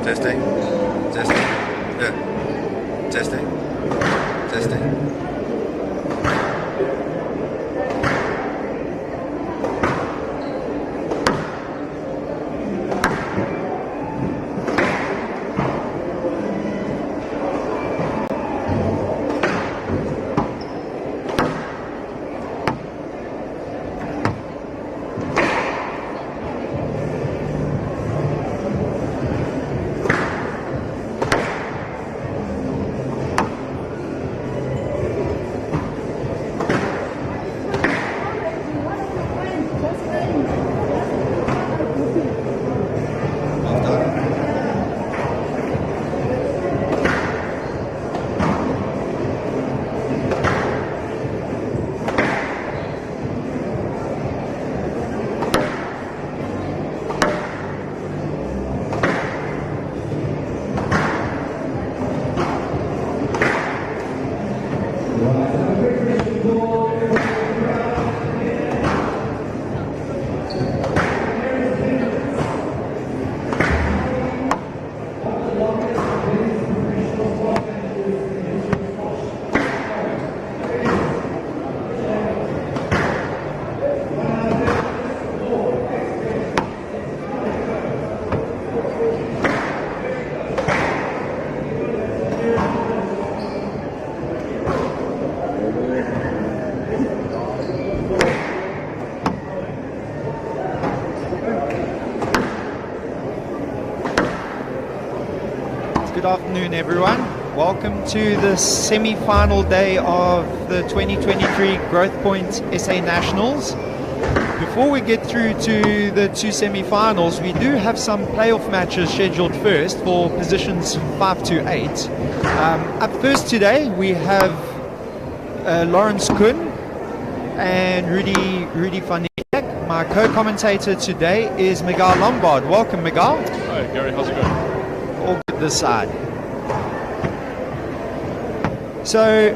Testing. Yeah. Testing. Good afternoon, everyone. Welcome to the semi-final day of the 2023 Growthpoint SA Nationals. Before we get through to the two semi-finals, we do have some playoff matches scheduled first for positions 5 to 8. Up first today, we have Lawrence Kuhn and Rudy van Dijk. My co-commentator today is Miguel Lombard. Welcome, Miguel. Hi, Gary. How's it going? All good this side. So,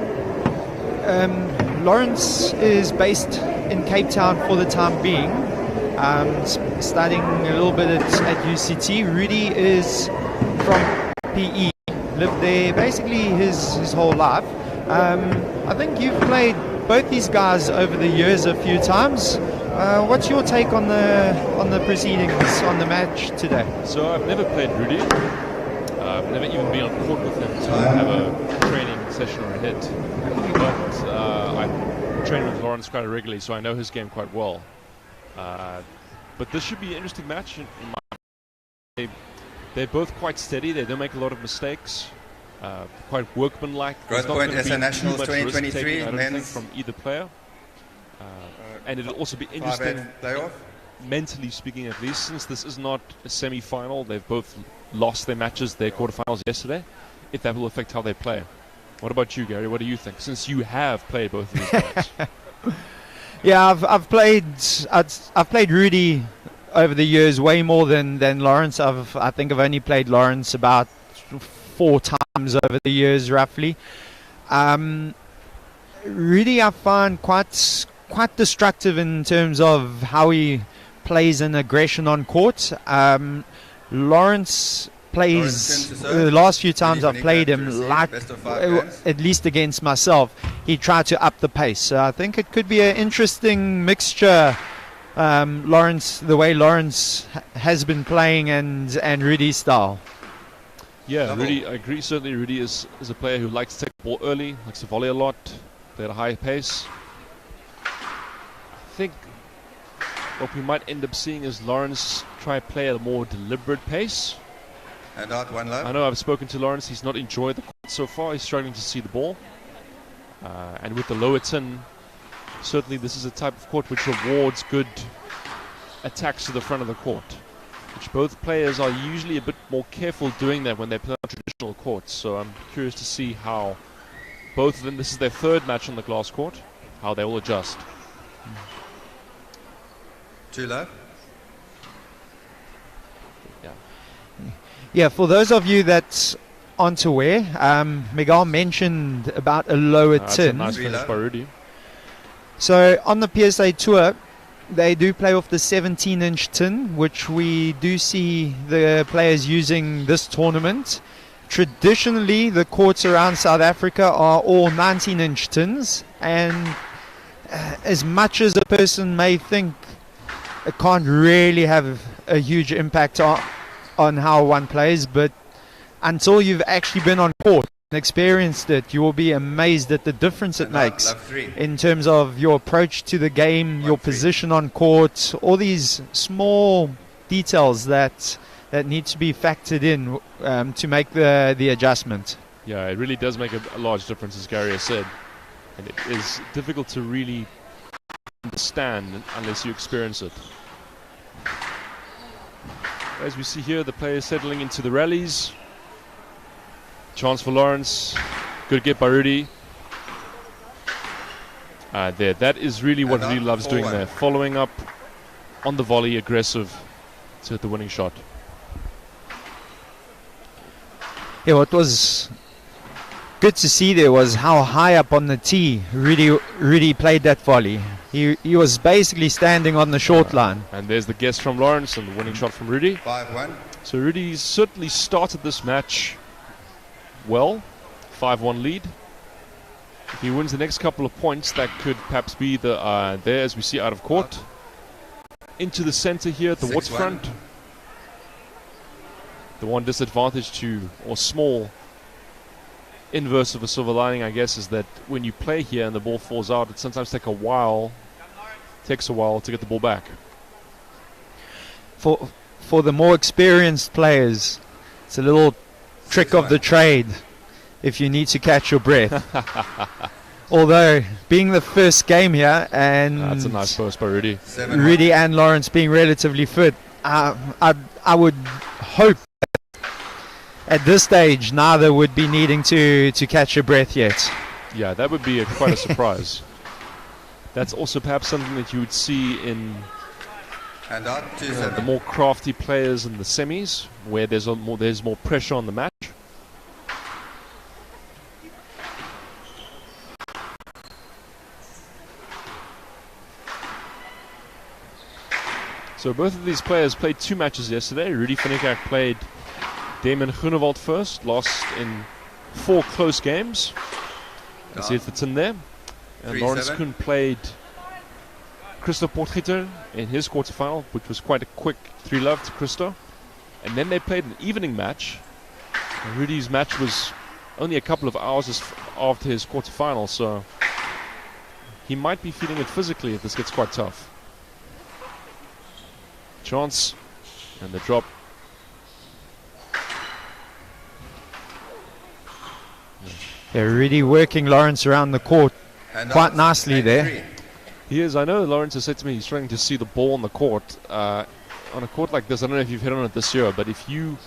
Lawrence is based in Cape Town for the time being, studying a little bit at UCT. Rudy is from PE, lived there basically his whole life. I think you've played both these guys over the years a few times. What's your take on the proceedings, on the match today? So I've never played Rudy. I've never even been on court with him to have a training session or a hit. But I train with Lawrence quite regularly, so I know his game quite well. But this should be an interesting match. They're both quite steady. They don't make a lot of mistakes. Quite workmanlike. Growthpoint SA Nationals 2023 men's from either player. And it'll also be interesting, playoff. mentally speaking at least, since this is not a semi-final. They've both lost their matches, their quarterfinals yesterday, if that will affect how they play. What about you, Gary? What do you think, since you have played both of these guys? Yeah, I've played Rudy over the years way more than Lawrence. I think I've only played Lawrence about 4 times over the years, roughly. Rudy I find quite destructive in terms of how he plays in aggression on court. Lawrence plays, the last few times I've played him, like at least against myself, he tried to up the pace. So I think it could be an interesting mixture, Lawrence, the way Lawrence has been playing, and Rudy's style. Yeah, Rudy, I agree. Certainly Rudy is a player who likes to take the ball early, likes to volley a lot, play at a high pace. I think what we might end up seeing is Lawrence try to play at a more deliberate pace. And out one love. I know I've spoken to Lawrence. He's not enjoyed the court so far. He's struggling to see the ball. And with the lower tin, certainly this is a type of court which rewards good attacks to the front of the court, which both players are usually a bit more careful doing that when they play on traditional courts. So I'm curious to see how both of them, this is their 3rd match on the glass court, how they will adjust. 2 love. Yeah, for those of you that aren't aware, Miguel mentioned about a lower That's tin. a nice finish by Rudy. So on the PSA Tour, they do play off the 17-inch tin, which we do see the players using this tournament. Traditionally, the courts around South Africa are all 19-inch tins, and as much as a person may think, it can't really have a huge impact on how one plays, but until you've actually been on court and experienced it, you will be amazed at the difference it makes in terms of your approach to the game, your position on court, all these small details that need to be factored in to make the adjustment. Yeah, it really does make a large difference, as Gary has said. And it is difficult to really understand unless you experience it. As we see here, the players settling into the rallies. Chance for Lawrence. Good get by Rudy. There, that is really what Rudy loves doing there. Following up on the volley, aggressive to hit the winning shot. Yeah, what was good to see there was how high up on the tee Rudy played that volley. He was basically standing on the short line. And there's the guess from Lawrence and the winning shot from Rudy. 5-1. So Rudy certainly started this match well. 5-1 lead. If he wins the next couple of points, that could perhaps be the there, as we see, out of court. Into the center here at the Waterfront. The one disadvantage to, or small inverse of a silver lining, I guess, is that when you play here and the ball falls out, it sometimes takes a while to get the ball back. For the more experienced players, it's a little trick of the trade if you need to catch your breath. Although, being the first game here, and that's a nice post by Rudy. Rudy and Lawrence being relatively fit, I would hope at this stage neither would be needing to catch your breath yet. Yeah, that would be quite a surprise. That's also perhaps something that you would see in the more crafty players in the semis, where there's more pressure on the match. So both of these players played 2 matches yesterday. Rudy Finnekak played Damon Groenewald first, lost in 4 close games. Let's see if it's in there. And Lawrence Kuhn played Christo Potgieter in his quarterfinal, which was quite a quick 3-love to Christo. And then they played an evening match. And Rudy's match was only a couple of hours after his quarterfinal, so he might be feeling it physically if this gets quite tough. Chance, and the drop. They're really working Lawrence around the court quite nicely there. He is. I know Lawrence has said to me he's trying to see the ball on the court. On a court like this, I don't know if you've hit on it this year, but if you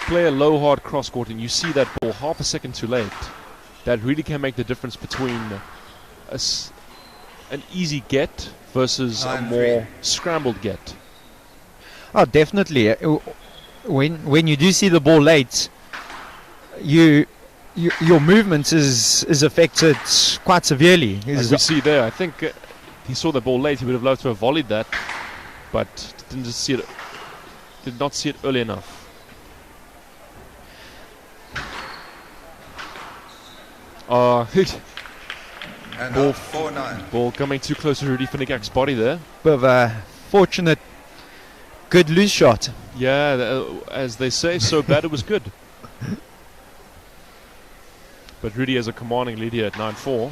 play a low hard cross court and you see that ball half a second too late, that really can make the difference between an easy get versus a more scrambled get. Oh, definitely. When you do see the ball late, your movement is affected quite severely. As we see there, I think he saw the ball late. He would have loved to have volleyed that, but did not see it early enough. Ball coming too close to Rudy Finnegak's body there. Bit of a fortunate, good loose shot. Yeah, as they say, so bad it was good. But Rudy has a commanding lead here at 9-4.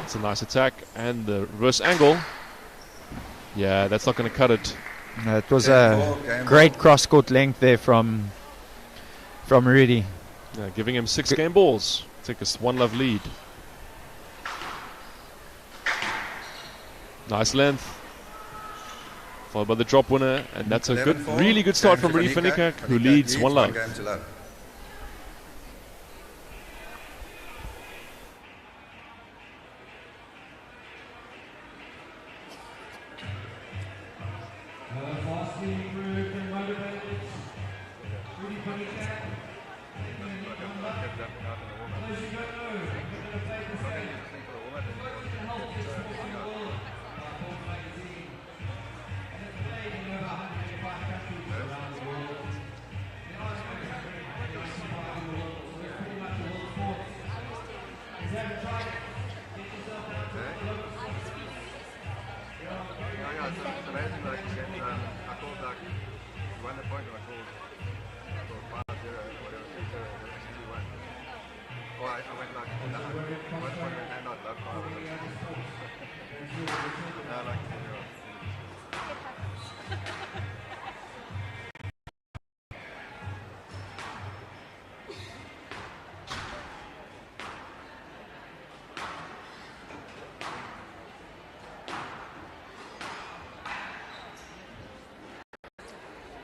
It's a nice attack, and the reverse angle. Yeah, that's not going to cut it. It was a great cross-court length there from Rudy. Yeah, giving him 6 game balls. Take us 1-love lead. Nice length. Followed by the drop winner, and that's a really good start from Rudy Finnegak, who leads 1-love.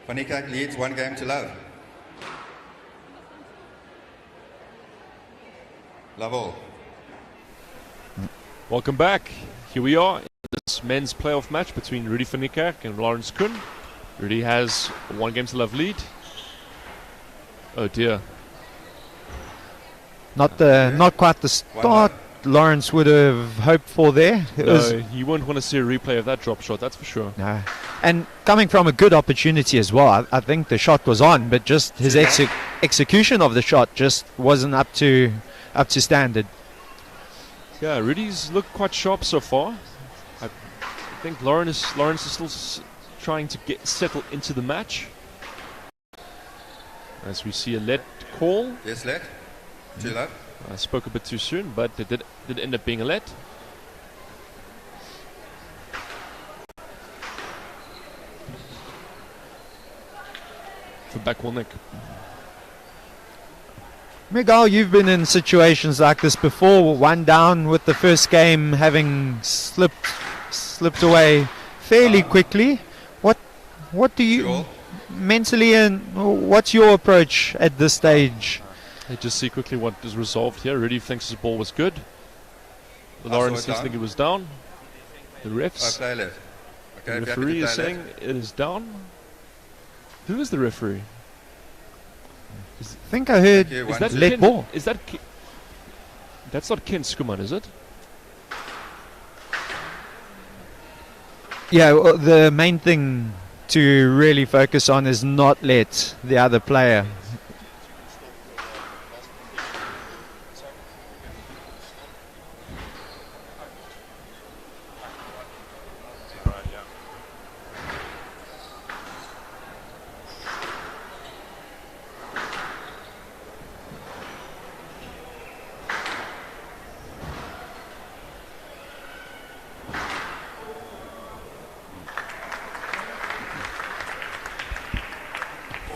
Finnegak leads 1-love. Love all. Welcome back. Here we are in this men's playoff match between Rudy Finnegak and Lawrence Kuhn. Rudy has a 1-love lead. Oh dear. Not quite the start Lawrence would have hoped for there. No, you won't want to see a replay of that drop shot, that's for sure. No. And coming from a good opportunity as well, I think the shot was on, but just his execution of the shot just wasn't up to standard. Yeah, Rudy's looked quite sharp so far. I think Lawrence is still trying to get settled into the match. As we see a let call. Yes, let. 2-love. I spoke a bit too soon, but it did end up being a let. For backwall Nick. Miguel, you've been in situations like this before, 1 down with the first game having slipped away fairly quickly. What do you mentally, and what's your approach at this stage? Let's just see quickly what is resolved here. Rudy thinks his ball was good. Lawrence seems to think it was down. The refs. Okay, the referee is saying it is down. Who is the referee? I think I heard let ball. Is that that's not Ken Skuman, is it? Yeah, well, the main thing to really focus on is not let the other player.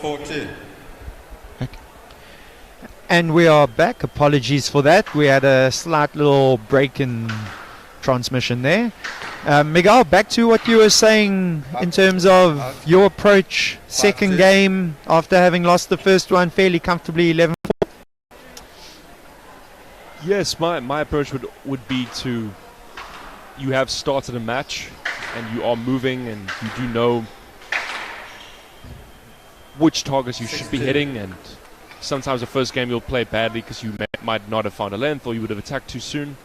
4-2. And we are back. Apologies for that. We had a slight little break in transmission there. Miguel, back to what you were saying in terms of your approach, second 5-2. game after having lost the first one fairly comfortably, 11. Yes, my approach would be to, you have started a match and you are moving and you do know which targets you should be 6-2. hitting, and sometimes the first game you'll play badly because you might not have found a length or you would have attacked too soon.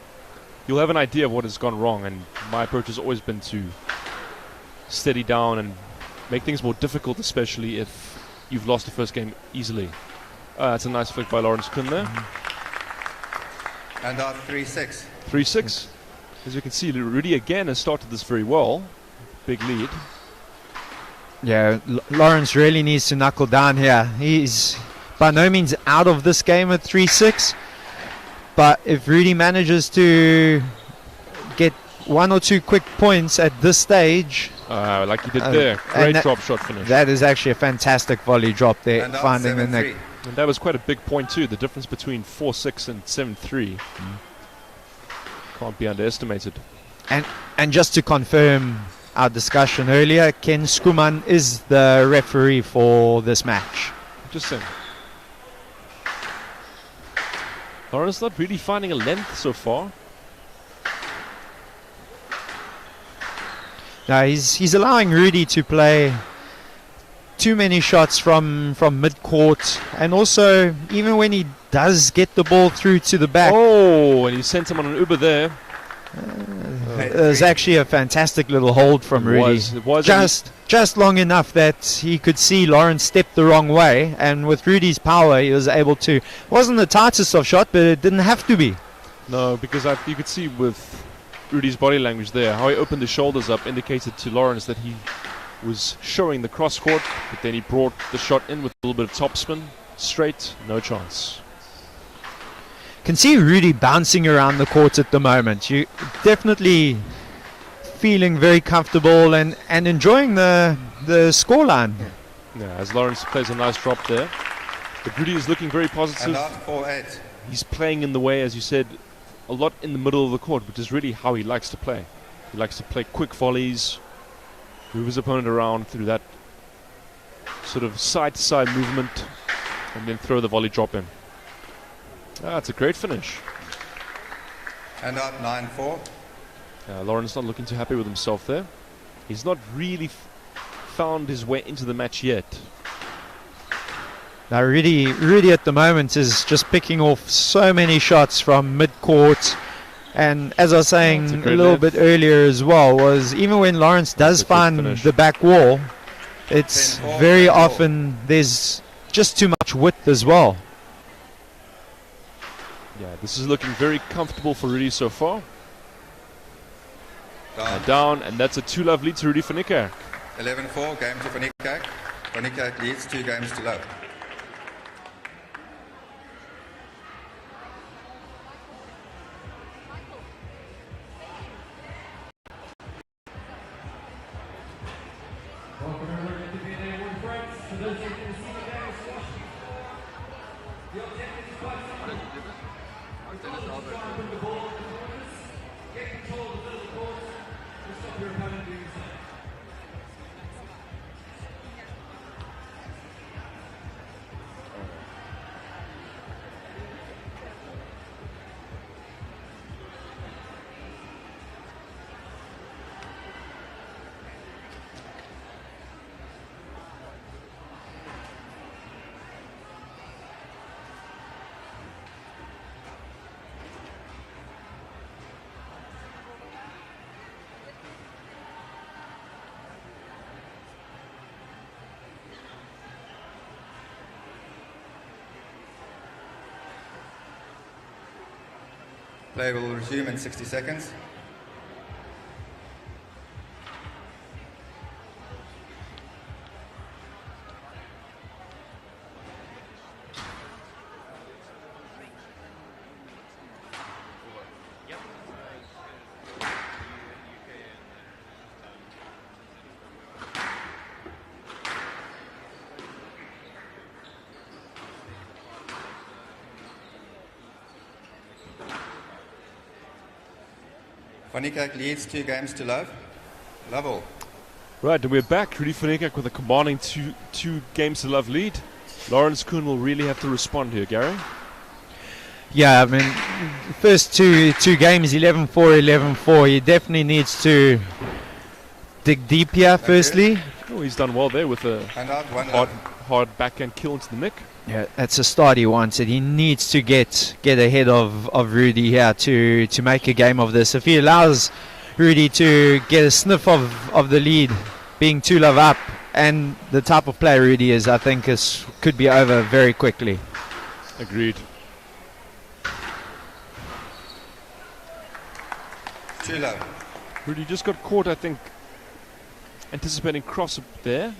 You'll have an idea of what has gone wrong, and my approach has always been to steady down and make things more difficult, especially if you've lost the first game easily. That's a nice flick by Lawrence Kuhn there. And out 3-6. 3-6. As you can see, Rudy again has started this very well. Big lead. Yeah, Lawrence really needs to knuckle down here. He's by no means out of this game at 3-6. But if Rudy manages to get one or two quick points at this stage, like he did there. Great drop shot finish. that is actually a fantastic volley drop there, And out finding the 7-3. neck. And that was quite a big point too. The difference between 4-6 and 7-3 can't be underestimated. And just to confirm our discussion earlier, Ken Skuman is the referee for this match. Interesting. Lawrence not really finding a length so far. No, he's allowing Rudy to play too many shots from mid-court, and also even when he does get the ball through to the back, Oh, and he sent him on an Uber there. there's actually a fantastic little hold from Rudy. It was Just long enough that he could see Lawrence step the wrong way, and with Rudy's power he was able to, wasn't the tightest of shot, but it didn't have to be. No, because you could see with Rudy's body language there, how he opened the shoulders up indicated to Lawrence that he was showing the cross court, but then he brought the shot in with a little bit of topspin. Straight, no chance. Can see Rudy bouncing around the court at the moment. You definitely feeling very comfortable and enjoying the scoreline. Yeah, as Lawrence plays a nice drop there. But Rudy is looking very positive. And out 4-8. He's playing in the way, as you said, a lot in the middle of the court, which is really how he likes to play. He likes to play quick volleys, move his opponent around through that sort of side-to-side movement, and then throw the volley drop in. It's a great finish. And out 9-4. Lawrence not looking too happy with himself there. He's not really found his way into the match yet. Now Rudy at the moment is just picking off so many shots from mid-court, and as I was saying a little length. bit earlier as well, was even when Lawrence does That's a good find finish. the back wall, it's 10-4, very 10-4. often there's just too much width as well. Yeah, this is looking very comfortable for Rudy so far. Down. And that's a 2-love lead to Rudy van Niekerk. 11-4, game to Van Niekerk. Van Niekerk leads 2 games to love. Welcome everyone to the Waterfront. For those of you who see the game is watching, the objective is quite simple. Your goal is to try and bring the ball to the corners, get control of the middle of the court, and stop your opponent doing the same. Play will resume in 60 seconds. Van leads 2 games to love. Love all. Right, and we're back. Rudy van Niekerk with a commanding two games to love lead. Lawrence Kuhn will really have to respond here, Gary. Yeah, I mean, first two games, 11-4, 11-4. He definitely needs to dig deep here, firstly. Oh, he's done well there with a And out 1 hard backhand kill into the nick. Yeah, that's a start he wanted. He needs to get ahead of Rudy here to make a game of this. If he allows Rudy to get a sniff of the lead, being 2-love up, and the type of player Rudy is, I think could be over very quickly. Agreed. 2 love. Rudy just got caught, I think, anticipating cross up there.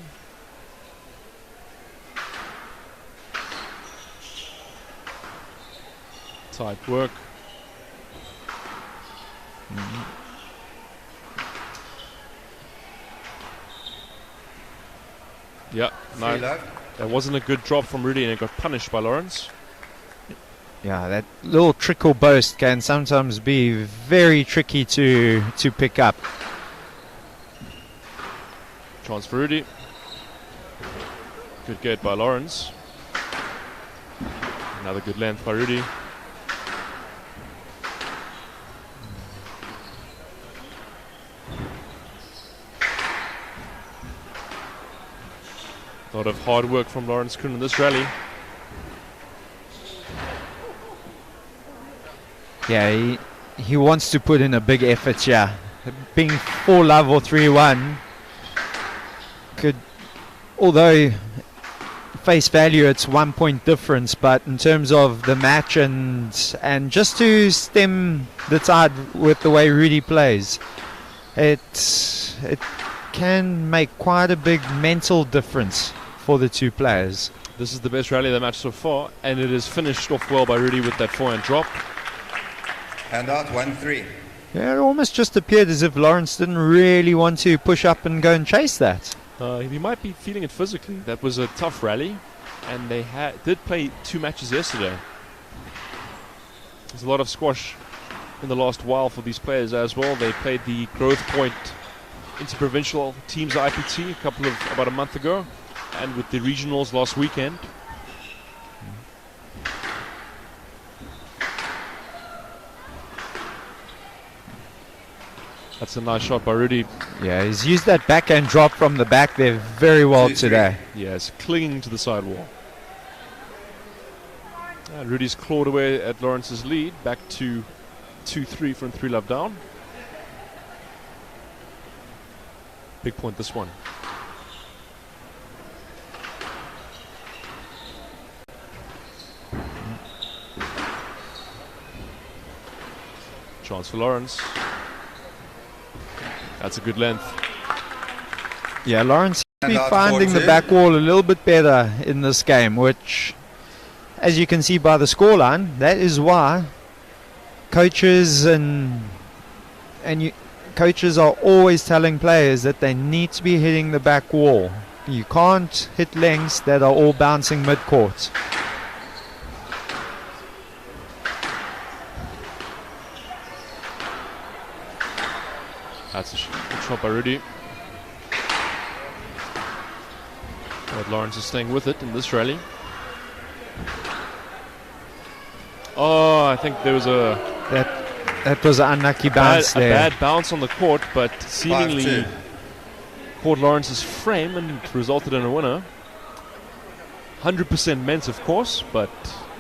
Tight work. Yeah, 3 no, love. that wasn't a good drop from Rudy, and it got punished by Lawrence. Yeah, that little trickle boast can sometimes be very tricky to pick up. Chance for Rudy. Good gate by Lawrence. Another good length by Rudy. A lot of hard work from Lawrence Kuhn in this rally. Yeah, he wants to put in a big effort here. Being 4-love or 3-1 could, although face value it's 1 point difference, but in terms of the match and just to stem the tide with the way Rudy plays, it can make quite a big mental difference for the two players. This is the best rally of the match so far, and it is finished off well by Rudy with that forehand drop. And out 1-3. Yeah, it almost just appeared as if Lawrence didn't really want to push up and go and chase that. He might be feeling it physically. That was a tough rally, and they did play 2 matches yesterday. There's a lot of squash in the last while for these players as well. They played the Growthpoint Interprovincial Teams IPT about a month ago, and with the regionals last weekend. That's a nice shot by Rudy. Yeah, he's used that backhand drop from the back there very well 2-3. today. Yes, clinging to the sidewall. And Rudy's clawed away at Lawrence's lead, back to 2-3 from 3-love down. Big point this one. Chance for Lawrence. That's a good length. Yeah, Lawrence seems to be And finding the 4-2. back wall a little bit better in this game, which, as you can see by the scoreline, that is why coaches coaches are always telling players that they need to be hitting the back wall. You can't hit lengths that are all bouncing mid-court. That's a good shot by Rudy. But Lawrence is staying with it in this rally. Oh, I think there was That was an unlucky bounce a there. bad bounce on the court, but seemingly 5-2. caught Lawrence's frame and resulted in a winner. 100% meant, of course, but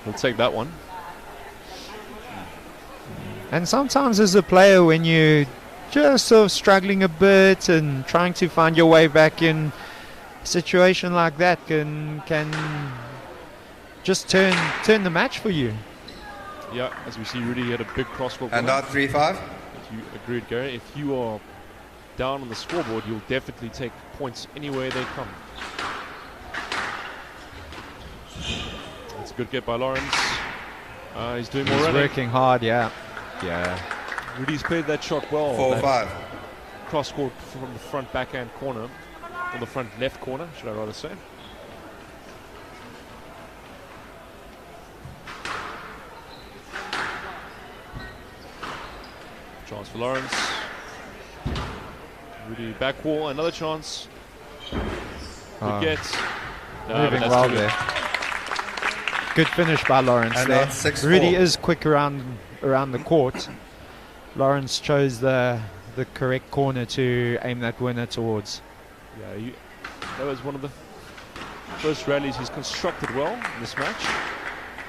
we'll take that one. And sometimes as a player, when you just sort of struggling a bit and trying to find your way back in a situation like that can just turn the match for you. Yeah, as we see, Rudy had a big cross-court And winner. out 3-5. You agreed, Gary. If you are down on the scoreboard, you'll definitely take points anywhere they come. That's a good get by Lawrence. He's doing more He's running. working hard, yeah. Rudy's played that shot well. 4-5. Cross-court from the front backhand corner, or the front left corner, should I rather say. Chance for Lawrence. Rudy back wall, another chance. Good get. No, Moving but that's well too good. there. Good finish by Lawrence And there. now 6-4. Rudy is quick around the court. Lawrence chose the correct corner to aim that winner towards. Yeah, that was one of the first rallies he's constructed well in this match.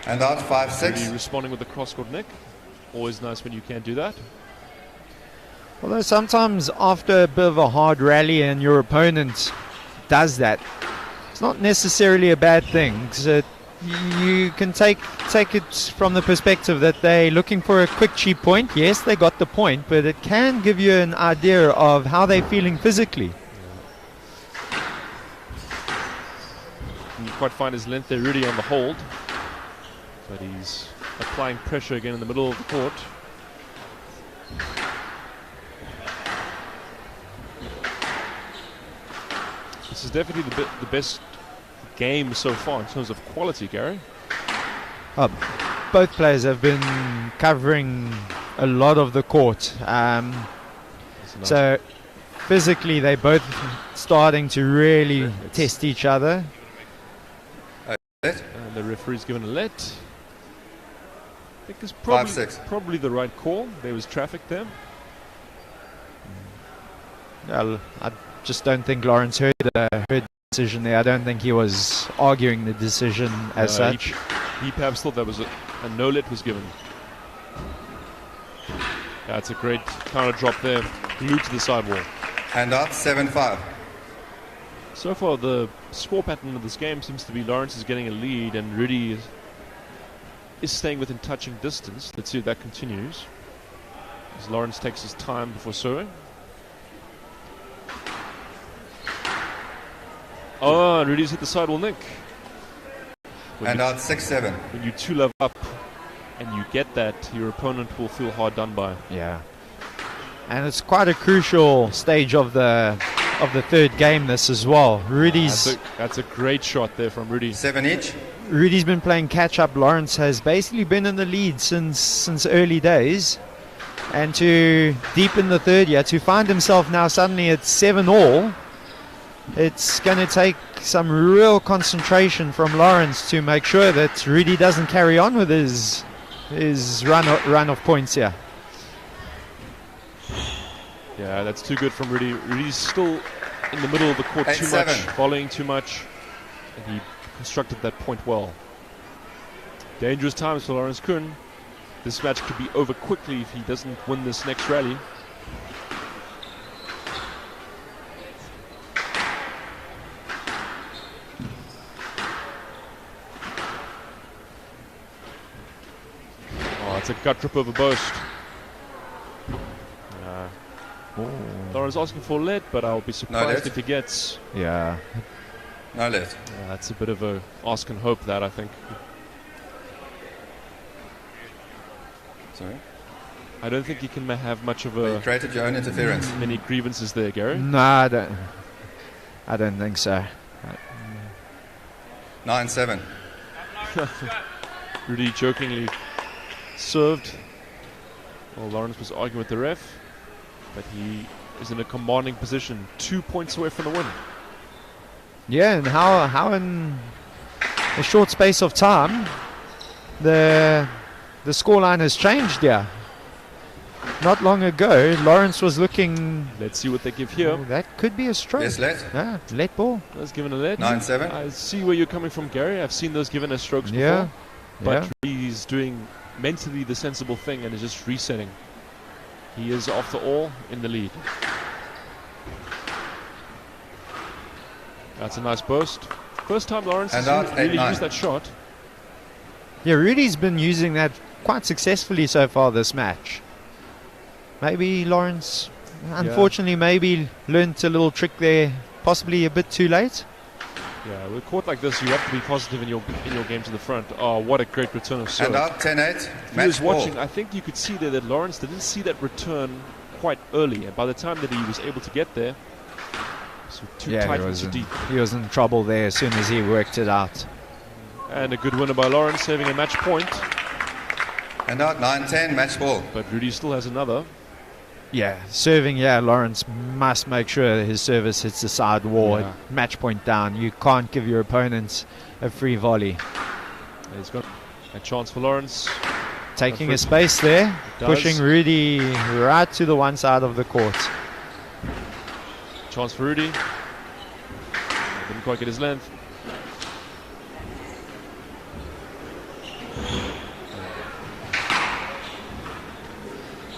And out Rudy 5-6. responding with the cross-court nick. Always nice when you can do that. Although sometimes after a bit of a hard rally and your opponent does that, it's not necessarily a bad thing, because you can take it from the perspective that they're looking for a quick, cheap point. Yes, they got the point, but it can give you an idea of how they're feeling physically. Didn't quite find his length there, Rudy, on the hold. But he's applying pressure again in the middle of the court. This is definitely the best game so far in terms of quality, Gary. Both players have been covering a lot of the court. So physically, they're both starting to really test each other. Let. And the referee's given a let. I think it's 5-6. probably the right call. There was traffic there. Well, I just don't think Lawrence heard the decision there. I don't think he was arguing the decision as such. He perhaps thought that was a no let was given. That's a great counter drop there, glued to the sidewall. And out 7-5. So far, the score pattern of this game seems to be Lawrence is getting a lead and Rudy is staying within touching distance. Let's see if that continues. As Lawrence takes his time before serving. Oh, and Rudy's hit the sidewall nick. And out 6-7. When you 2-love up and you get that, your opponent will feel hard done by. Yeah. And it's quite a crucial stage of the third game this as well. That's a great shot there from Rudy. 7 each. Rudy's been playing catch up. Lawrence has basically been in the lead since early days. And to deepen the third year, to find himself now suddenly at 7-all, it's going to take some real concentration from Lawrence to make sure that Rudy doesn't carry on with his run of points here. Yeah, that's too good from Rudy. Rudy's still in the middle of the court too 8-7. much, volleying too much, and he constructed that point well. Dangerous times for Lawrence Kuhn. This match could be over quickly if he doesn't win this next rally. Oh, it's a gut trip over Boast. Lawrence asking for a let, but I'll be surprised if he gets. Yeah. No let. Yeah, that's a bit of a ask and hope, that I think. Sorry. I don't think you can have much of You a created your own interference. many grievances there, Gary. No, I don't think so. 9-7. Rudy jokingly served. Well, Lawrence was arguing with the ref, but he is in a commanding position, 2 points away from the win. Yeah, and how in a short space of time the scoreline has changed here. Not long ago, Lawrence was looking. Let's see what they give here. That could be a stroke. Yes, let. Yeah, let ball. Let's given a let. 9-7. I see where you're coming from, Gary. I've seen those given as strokes Yeah. before. But Yeah. he's doing mentally the sensible thing and is just resetting. He is, after all, in the lead. That's a nice burst. First time Lawrence And has out, really 8-9. used that shot. Yeah, Rudy's been using that quite successfully so far this match. Maybe Lawrence, unfortunately, maybe learnt a little trick there, possibly a bit too late. Yeah, with a court like this, you have to be positive in your game to the front. Oh, what a great return of serve. And out 10-8. He was Match ball. watching. I think you could see there that Lawrence didn't see that return quite early, and by the time that he was able to get there, so too tight and too deep. He was in trouble there as soon as he worked it out. And a good winner by Lawrence, saving a match point. And out 9-10. Match ball. But Rudy still has another. Yeah, serving, Lawrence must make sure that his service hits the side wall. Yeah. Match point down. You can't give your opponents a free volley. He's got a chance for Lawrence. Taking a space there, pushing Rudy right to the one side of the court. Chance for Rudy. Didn't quite get his length.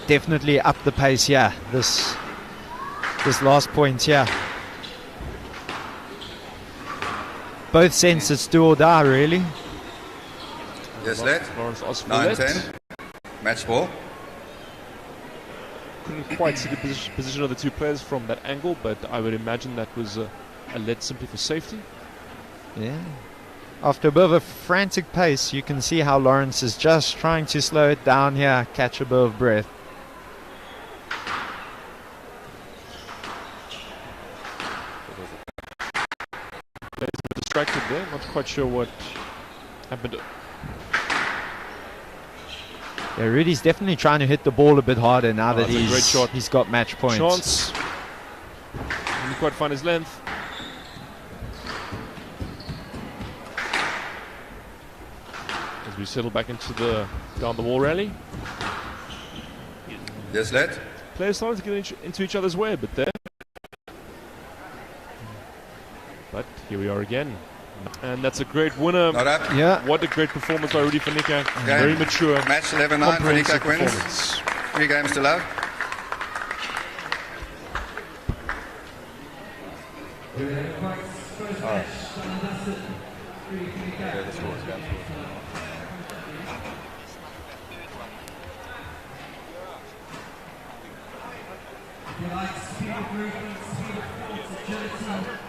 Definitely up the pace, this last point, both sets it's do or die, really. Yes, let. Lawrence asked for 9 let. 10. Match ball. Couldn't quite see the position of the two players from that angle, but I would imagine that was a let simply for safety. Yeah. After a bit of a frantic pace, you can see how Lawrence is just trying to slow it down here, catch a bit of breath. Players a bit distracted there, not quite sure what happened. Yeah, Rudy's definitely trying to hit the ball a bit harder now that that's a great shot. he's got match points. Chance. Didn't quite find his length. As we settle back into the down the wall rally. Yes, let. Players starting to get into each other's way a bit there. But here we are again. And that's a great winner. Not up. Yeah. What a great performance by Rudy van Niekerk. Okay. Very mature. Match 11 9. Van comprehensive Niekerk wins. performance. 3 games to love. He likes speed of movement, speed of thought, agility.